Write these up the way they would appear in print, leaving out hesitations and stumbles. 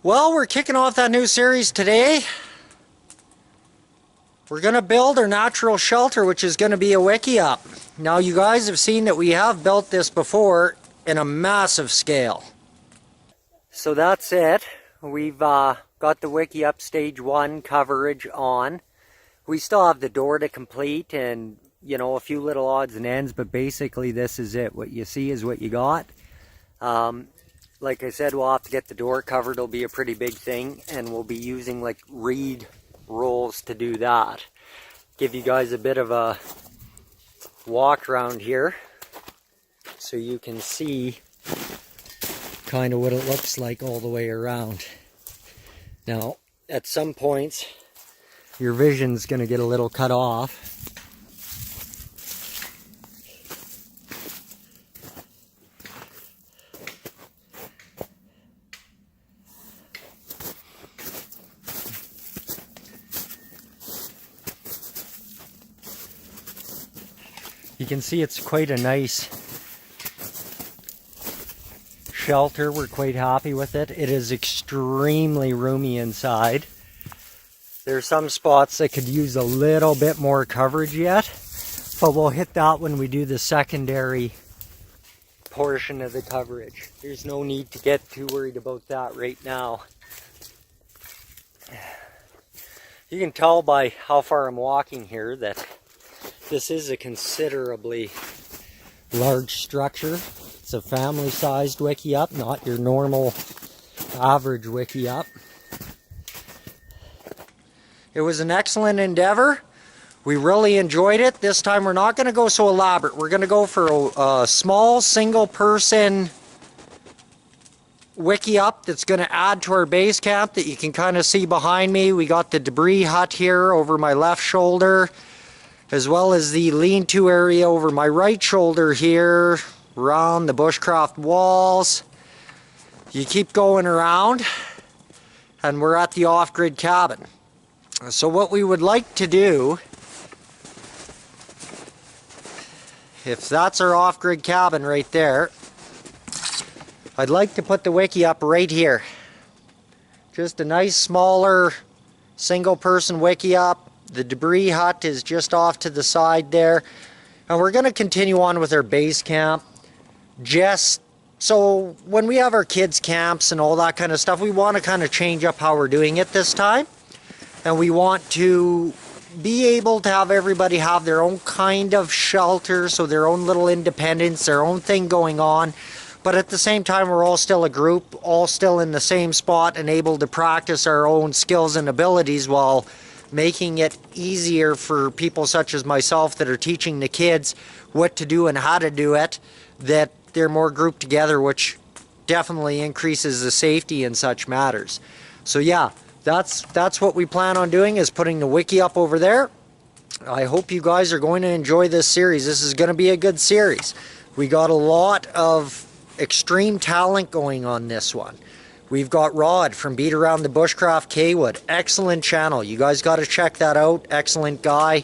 Well, we're kicking off that new series today. We're going to build our natural shelter, which is going to be a Wikiup. Now, you guys have seen that we have built this before in a massive scale. So that's it. We've got the Wikiup Stage 1 coverage on. We still have the door to complete and, you know, a few little odds and ends, but basically this is it. What you see is what you got. Like I said, we'll have to get the door covered. It'll be a pretty big thing, and we'll be using like reed rolls to do that. Give you guys a bit of a walk around here so you can see kind of what it looks like all the way around. Now, at some points, your vision's going to get a little cut off. You can see it's quite a nice shelter. We're quite happy with it. It is extremely roomy inside. There's some spots that could use a little bit more coverage yet, but we'll hit that when we do the secondary portion of the coverage. There's no need to get too worried about that right now. You can tell by how far I'm walking here that this is a considerably large structure. It's a family-sized Wikiup, not your normal average Wikiup. It was an excellent endeavor. We really enjoyed it. This time we're not going to go so elaborate. We're going to go for a small single-person Wikiup that's going to add to our base camp that you can kind of see behind me. We got the debris hut here over my left shoulder, as well as the lean-to area over my right shoulder here, around the Bushcraft walls. You keep going around, and we're at the off-grid cabin. So what we would like to do, if that's our off-grid cabin right there, I'd like to put the Wikiup right here. Just a nice, smaller, single-person Wikiup. The debris hut is just off to the side there. And we're going to continue on with our base camp. Just so when we have our kids' camps and all that kind of stuff, we want to kind of change up how we're doing it this time. And we want to be able to have everybody have their own kind of shelter, so their own little independence, their own thing going on. But at the same time, we're all still a group, all still in the same spot and able to practice our own skills and abilities while making it easier for people such as myself that are teaching the kids what to do and how to do it, that they're more grouped together, which definitely increases the safety in such matters. So yeah, that's what we plan on doing, is putting the Wikiup over there. I hope you guys are going to enjoy this series. This is going to be a good series. We got a lot of extreme talent going on this one. We've got Rod from Beat Around the Bushcraft Caywood. Excellent channel. You guys got to check that out. Excellent guy.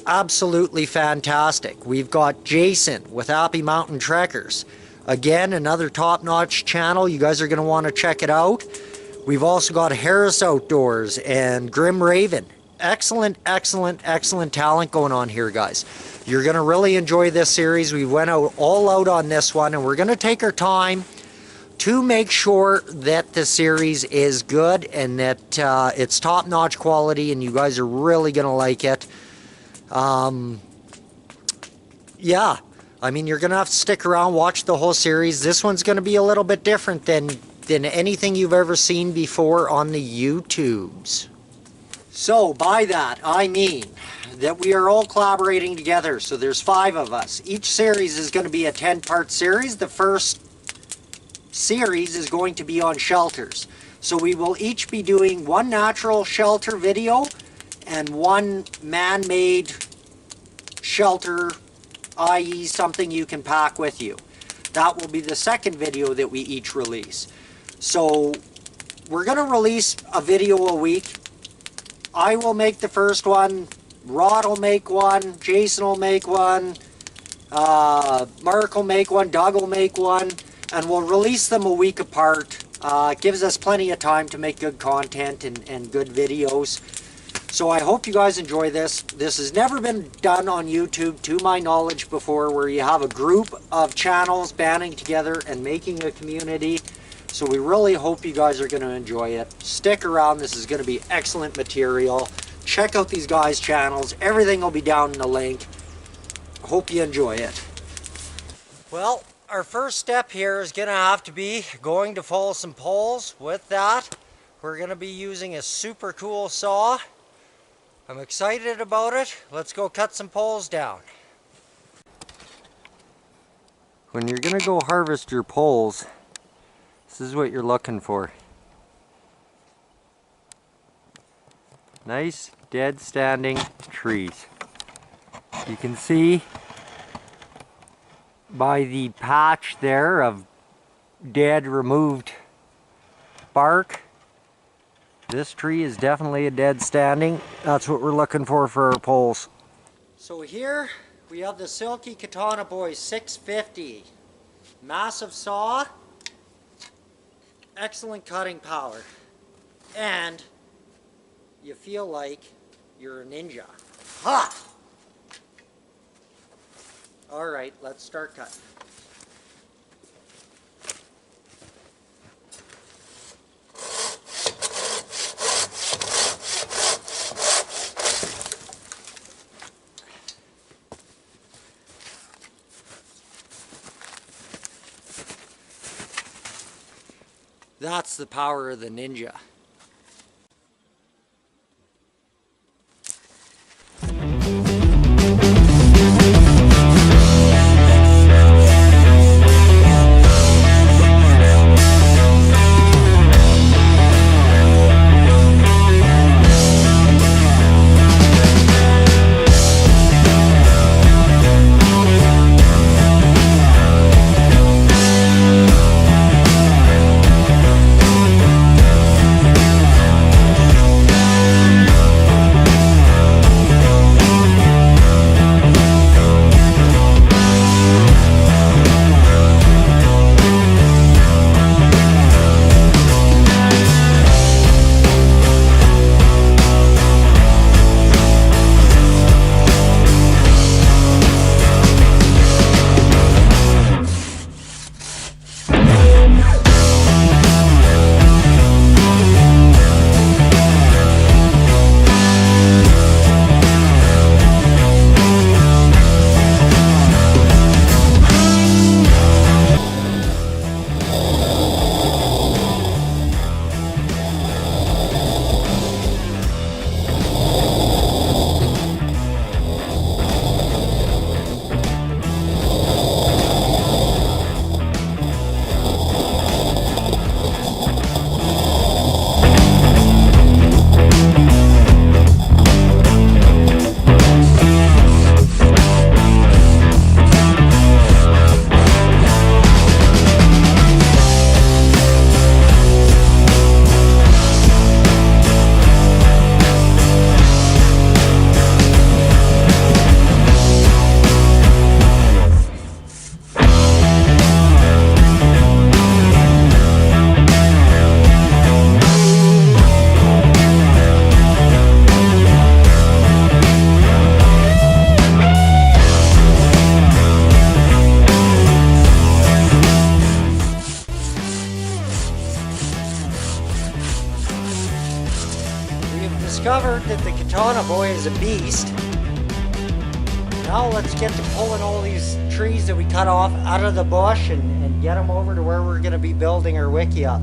Absolutely fantastic. We've got Jason with Appy Mountain Trekkers. Again, another top-notch channel. You guys are going to want to check it out. We've also got Harris Outdoors and Grim Raven. Excellent, excellent, excellent talent going on here, guys. You're going to really enjoy this series. We went all out on this one, and we're going to take our time to make sure that the series is good and that it's top-notch quality and you guys are really going to like it. Yeah, I mean, you're going to have to stick around, watch the whole series. This one's going to be a little bit different than anything you've ever seen before on the YouTubes. So, by that, I mean that we are all collaborating together. So there's 5 of us. Each series is going to be a 10-part series. The first series is going to be on shelters. So we will each be doing one natural shelter video and one man-made shelter, i.e. something you can pack with you. That will be the second video that we each release. So we're going to release a video a week. I will make the first one, Rod will make one, Jason will make one, Mark will make one, Doug will make one, and we'll release them a week apart It gives us plenty of time to make good content and good videos. So I hope you guys enjoy this. This has never been done on YouTube, to my knowledge, before, where you have a group of channels banding together and making a community. So we really hope you guys are going to enjoy it. Stick around. This is going to be excellent material. Check out these guys' channels. Everything will be down in the link. Hope you enjoy it. Well, our first step here is going to have to be going to follow some poles. With that, we're going to be using a super cool saw. I'm excited about it. Let's go cut some poles down. When you're going to go harvest your poles, this is what you're looking for. Nice, dead standing trees. You can see by the patch there of dead, removed bark, this tree is definitely a dead standing. That's what we're looking for our poles. So here we have the Silky Katanaboy650. Massive saw, excellent cutting power, and you feel like you're a ninja. Ha! Alright, let's start cutting. That's the power of the ninja. Discovered that the Katanaboy is a beast. Now let's get to pulling all these trees that we cut off out of the bush and get them over to where we're going to be building our Wikiup.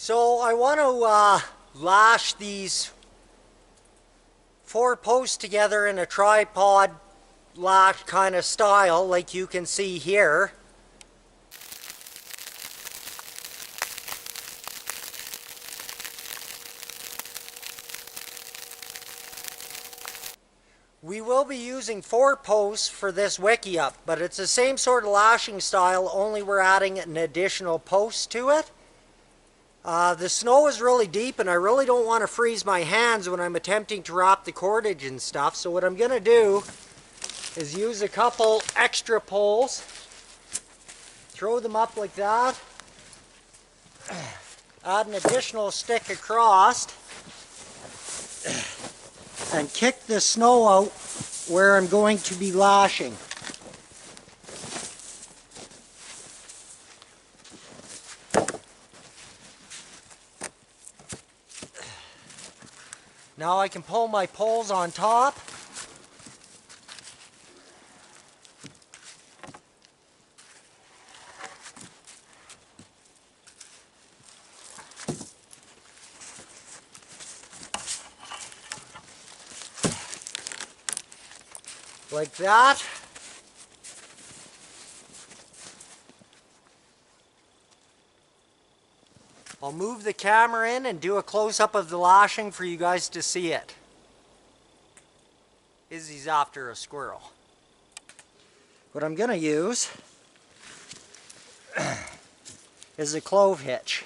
So I want to lash these 4 posts together in a tripod lash kind of style, like you can see here. We will be using 4 posts for this Wikiup, but it's the same sort of lashing style, only we're adding an additional post to it. The snow is really deep and I really don't want to freeze my hands when I'm attempting to wrap the cordage and stuff, so what I'm going to do is use a couple extra poles, throw them up like that, add an additional stick across, and kick the snow out where I'm going to be lashing. Now I can pull my poles on top. Like that. I'll move the camera in and do a close-up of the lashing for you guys to see it. Izzy's after a squirrel. What I'm going to use is a clove hitch.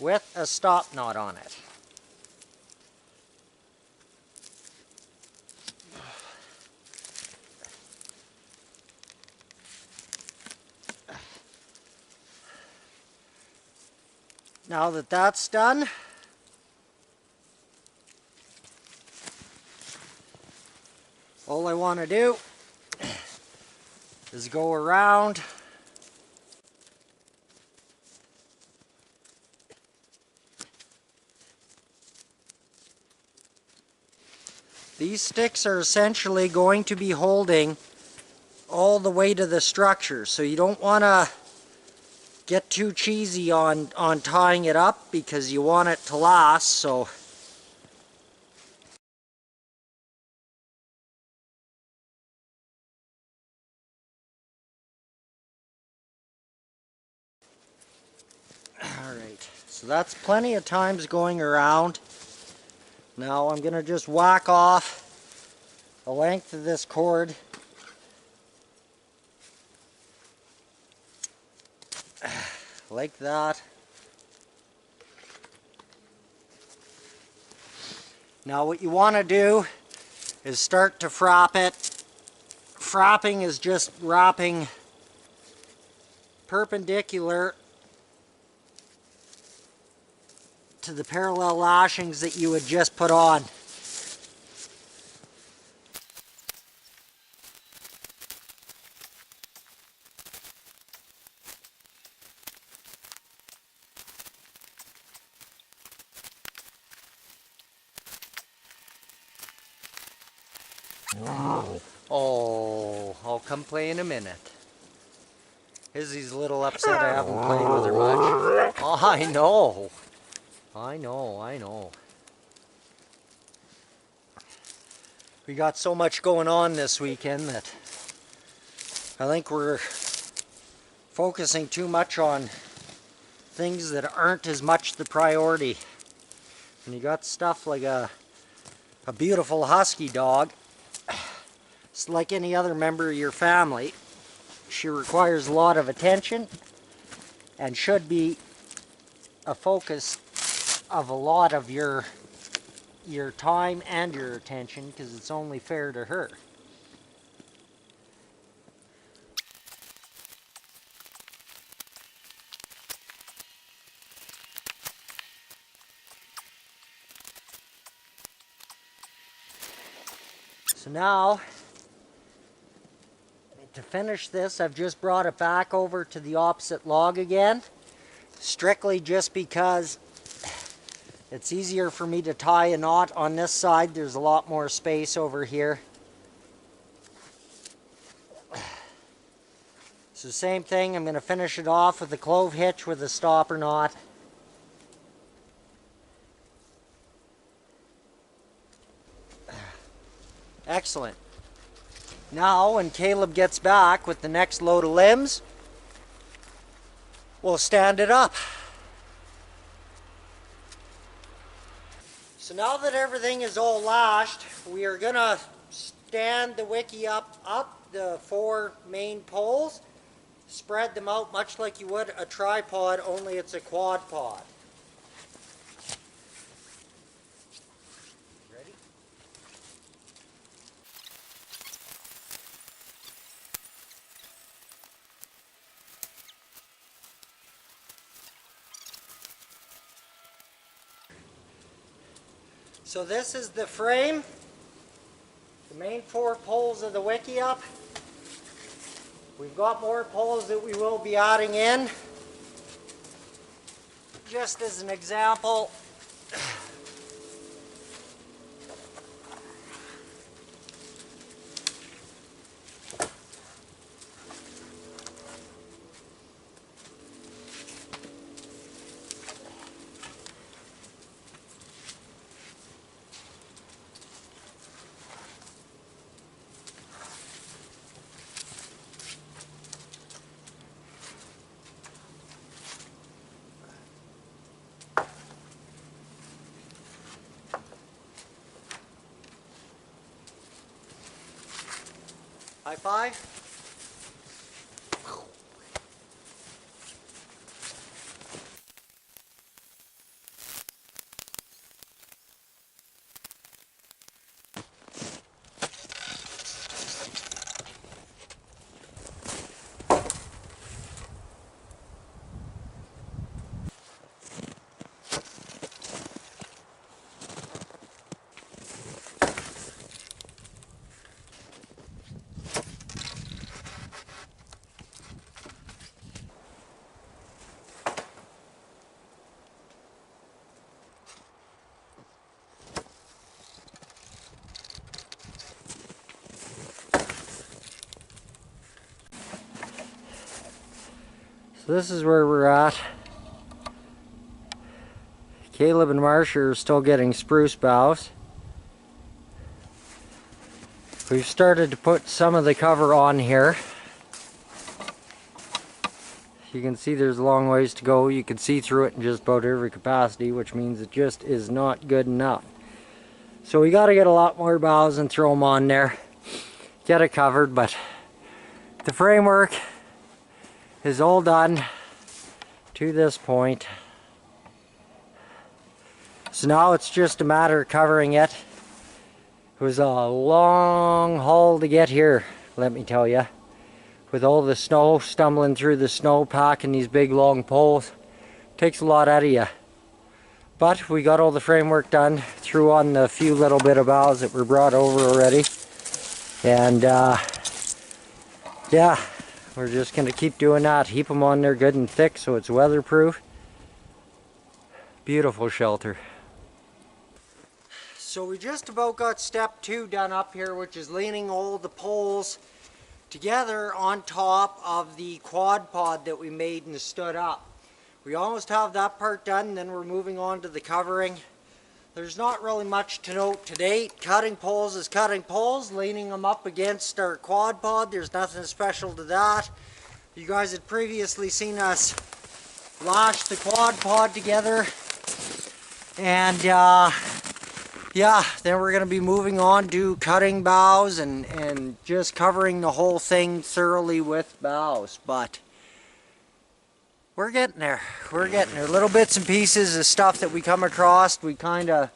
With a stop knot on it. Now that that's done, all I want to do is go around these sticks are essentially going to be holding all the way to the structure, so you don't want to get too cheesy on tying it up because you want it to last. So alright, so that's plenty of times going around. Now I'm going to just whack off the length of this cord like that. Now what you want to do is start to frap it. Frapping is just wrapping perpendicular to the parallel lashings that you would just put on. Oh, I'll come play in a minute. Izzy's a little upset I haven't played with her much. Oh, I know. I know. We got so much going on this weekend that I think we're focusing too much on things that aren't as much the priority. When you got stuff like a beautiful husky dog, it's like any other member of your family. She requires a lot of attention and should be a focus of a lot of your time and your attention, because it's only fair to her. So now, to finish this, I've just brought it back over to the opposite log again, strictly just because it's easier for me to tie a knot on this side. There's a lot more space over here. So same thing, I'm going to finish it off with a clove hitch with a stopper knot. Excellent. Now when Caleb gets back with the next load of limbs, we'll stand it up. So now that everything is all lashed, we are going to stand the Wikiup up the 4 main poles, spread them out much like you would a tripod, only it's a quad pod. Ready? So this is the frame, the main 4 poles of the Wikiup. We've got more poles that we will be adding in. Just as an example, high five. So this is where we're at. Caleb and Marsha are still getting spruce boughs. We've started to put some of the cover on here. You can see there's a long ways to go. You can see through it in just about every capacity, which means it just is not good enough. So we got to get a lot more boughs and throw them on there. Get it covered, but the framework is all done to this point. So now it's just a matter of covering it. It was a long haul to get here, let me tell you. With all the snow, stumbling through the snow, packing these big long poles. Takes a lot out of you. But we got all the framework done, threw on the few little bit of boughs that were brought over already. And yeah, we're just going to keep doing that. Heap them on there good and thick so it's weatherproof. Beautiful shelter. So we just about got step 2 done up here, which is leaning all the poles together on top of the quad pod that we made and stood up. We almost have that part done, then we're moving on to the covering. There's not really much to note to date. Cutting poles is cutting poles, leaning them up against our quad pod. There's nothing special to that. You guys had previously seen us lash the quad pod together. And yeah, then we're going to be moving on to cutting boughs and just covering the whole thing thoroughly with boughs. But we're getting there. We're getting there. Little bits and pieces of stuff that we come across. We kind of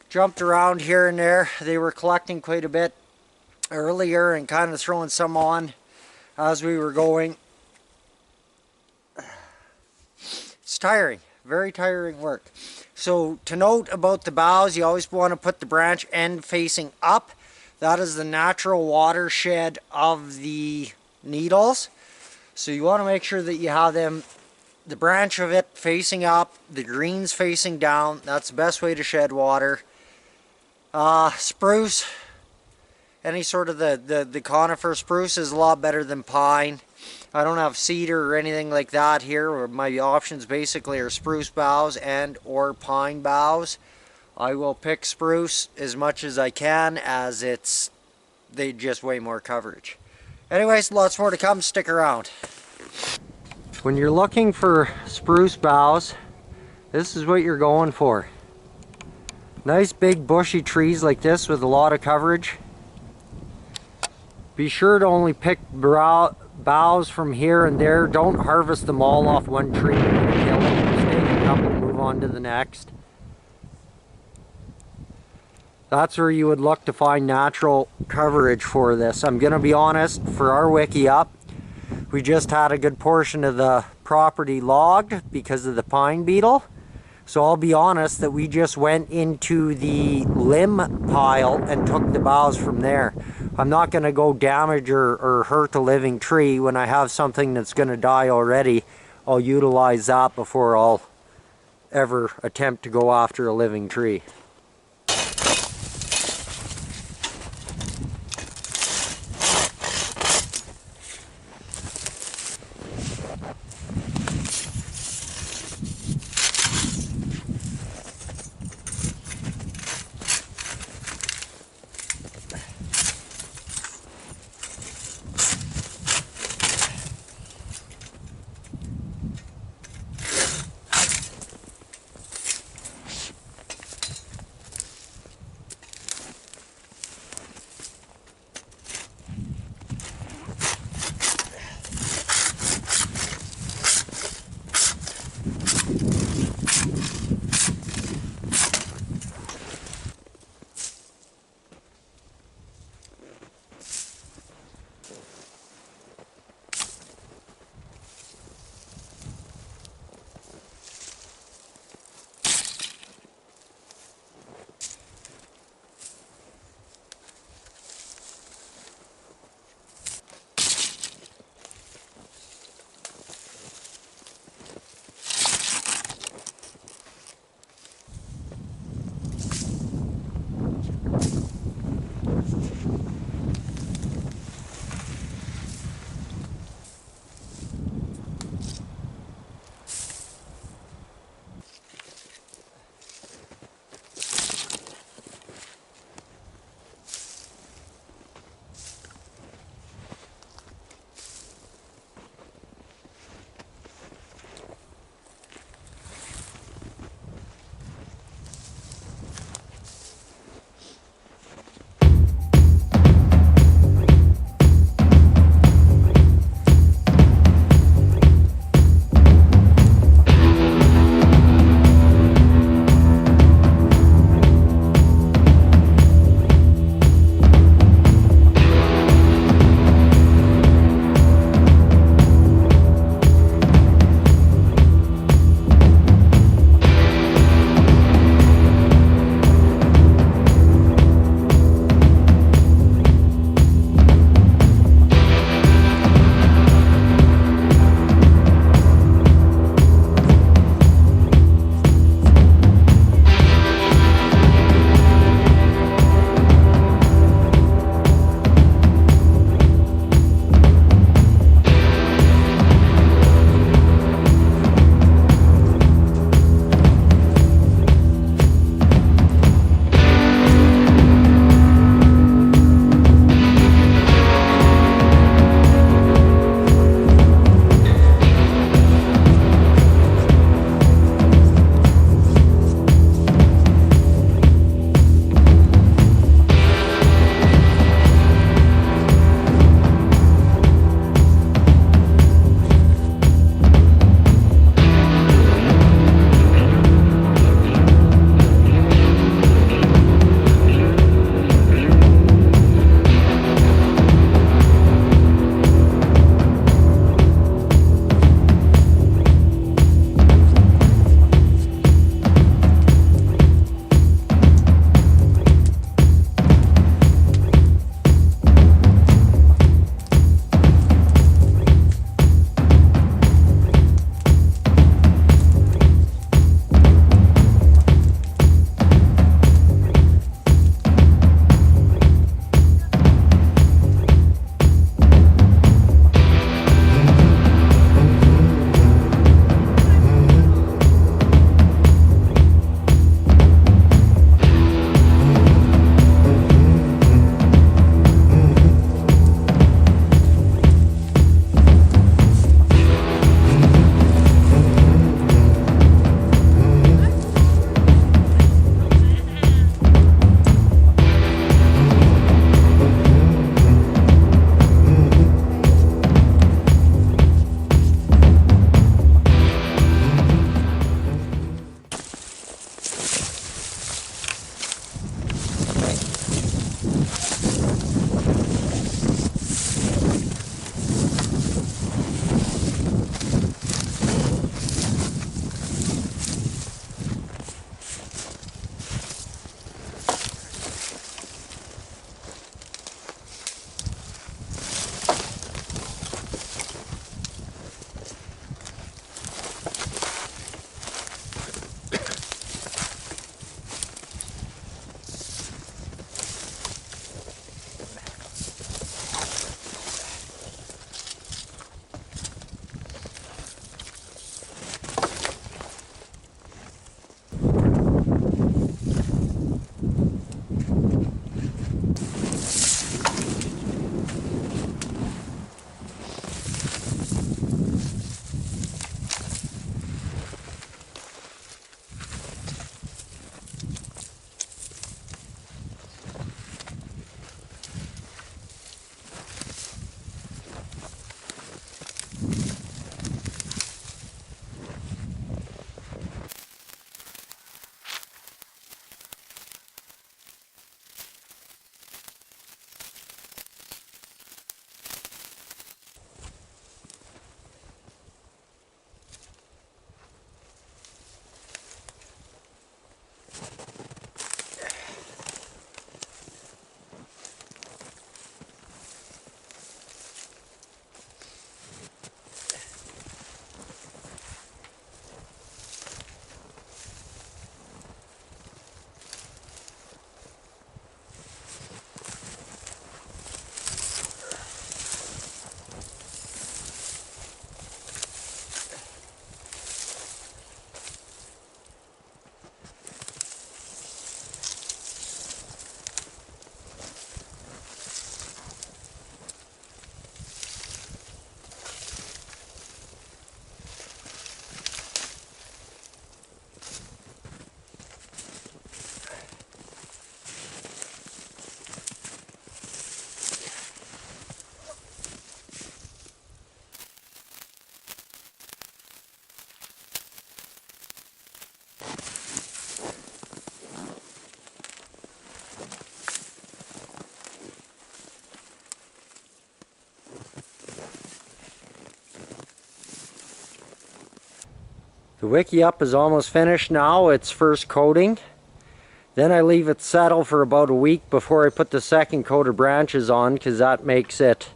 jumped around here and there. They were collecting quite a bit earlier and kind of throwing some on as we were going. It's tiring. Very tiring work. So to note about the boughs, you always want to put the branch end facing up. That is the natural watershed of the needles. So you want to make sure that you have them, the branch of it facing up, the greens facing down. That's the best way to shed water. Spruce, any sort of the conifer spruce is a lot better than pine. I don't have cedar or anything like that here, or my options basically are spruce boughs and or pine boughs. I will pick spruce as much as I can, as they just way more coverage. Anyways, lots more to come, stick around. When you're looking for spruce boughs, this is what you're going for. Nice big bushy trees like this with a lot of coverage. Be sure to only pick boughs from here and there. Don't harvest them all off one tree. You're going to kill them. Just take a couple and move on to the next. That's where you would look to find natural coverage for this. I'm going to be honest, for our Wikiup, we just had a good portion of the property logged because of the pine beetle. So I'll be honest that we just went into the limb pile and took the boughs from there. I'm not going to go damage or hurt a living tree. When I have something that's going to die already, I'll utilize that before I'll ever attempt to go after a living tree. The Wikiup is almost finished now, its first coating. Then I leave it settle for about a week before I put the second coat of branches on, because that makes it,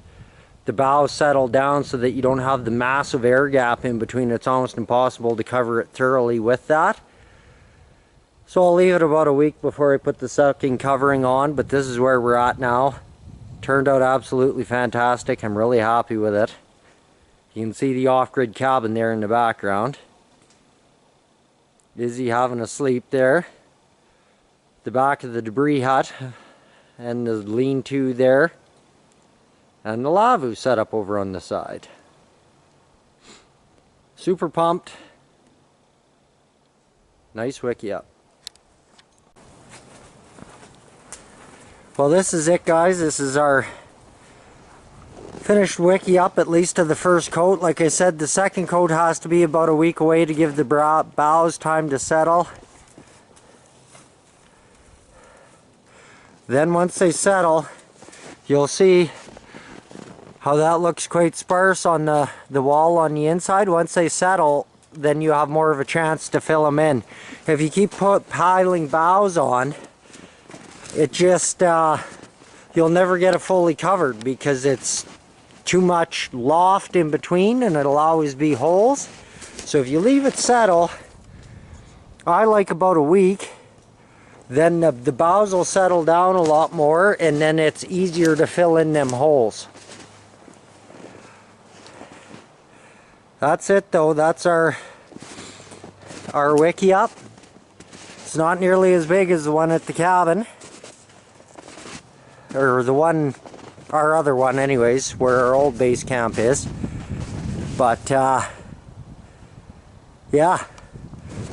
the bough settle down so that you don't have the massive air gap in between. It's almost impossible to cover it thoroughly with that. So I'll leave it about a week before I put the second covering on, but this is where we're at now. Turned out absolutely fantastic. I'm really happy with it. You can see the off-grid cabin there in the background. Izzy having a sleep there. The back of the debris hut and the lean-to there. And the lavabo set up over on the side. Super pumped. Nice Wikiup. Well, this is it, guys. This is our finished Wikiup, at least to the first coat. Like I said, the second coat has to be about a week away to give the boughs time to settle. Then once they settle, you'll see how that looks quite sparse on the wall on the inside. Once they settle, then you have more of a chance to fill them in. If you keep piling boughs on, it just, you'll never get it fully covered because it's too much loft in between and it'll always be holes. So if you leave it settle, I like about a week, then the boughs will settle down a lot more and then it's easier to fill in them holes. That's it though, that's our Wikiup. It's not nearly as big as the one at the cabin. Or the one, our other one anyways, where our old base camp is. But yeah,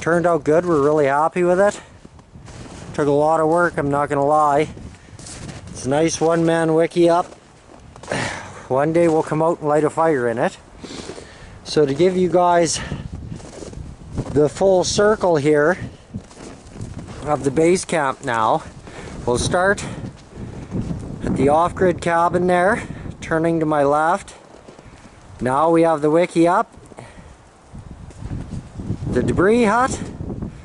turned out good. We're really happy with it. Took a lot of work, I'm not gonna lie. It's a nice one-man Wikiup. One day we'll come out and light a fire in it. So to give you guys the full circle here of the base camp now, we'll start at the off-grid cabin there, turning to my left. Now we have the Wikiup, the debris hut,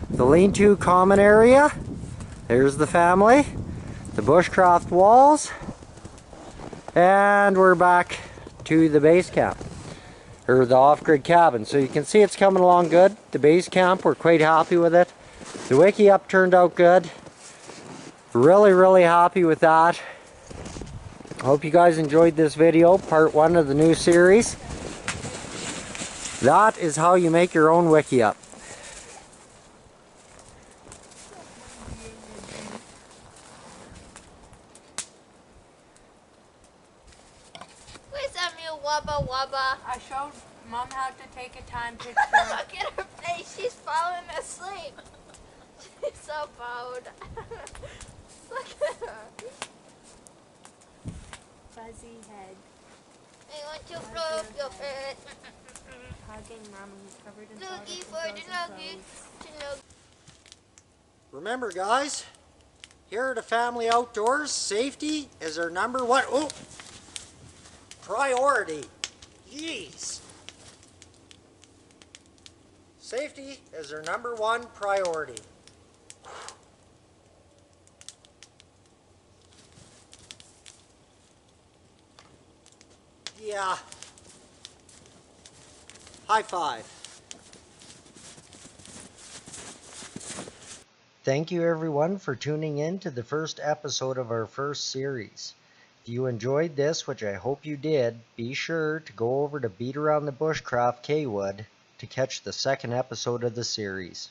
the lean-to common area, there's the family, the Bushcraft walls, and we're back to the base camp, or the off-grid cabin. So you can see it's coming along good. The base camp, we're quite happy with it. The Wikiup turned out good. Really happy with that. Hope you guys enjoyed this video, part 1 of the new series. That is how you make your own Wikiup. Wubba wubba. I showed Mom how to take a time picture. Look at her face, she's falling asleep. She's so proud. Look at her. Fuzzy head. I want to blow up your head. Hugging Mom who's covered in Noogie for the nuggies. Remember guys, here at the Family Outdoors, safety is our #1 priority. Jeez. Safety is our #1 priority. Yeah. High five. Thank you everyone for tuning in to the first episode of our first series. If you enjoyed this, which I hope you did, be sure to go over to Beat Around the Bushcraft caywood to catch the second episode of the series.